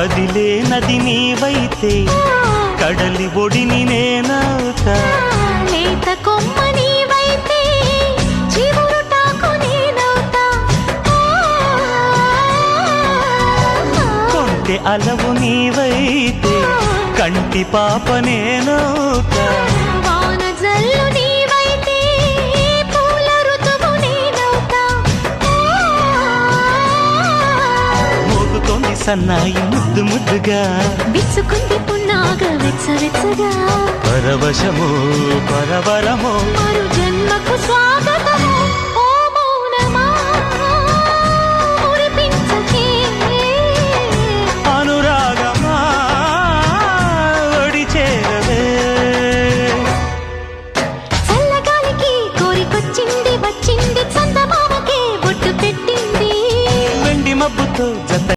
కదిలే నది నీవైతే కడలి ఒడిని నేనవుతా లేత కొమ్మ నీవైతే చివురుటాకు నేనవుతా కొంటె అలవు నీవైతే కంటి పాప నేనవుతా వాన జల్లు నీవైతే పూల ఋతువు నేనవుతా మోగుతోంది సన్నాయి ముద్దు ముద్దుగా విచ్చుకుంది పున్నాగ వెచ్చవెచ్చగా పరవశమో పరవరమో మరు జన్మకు స్వాగతము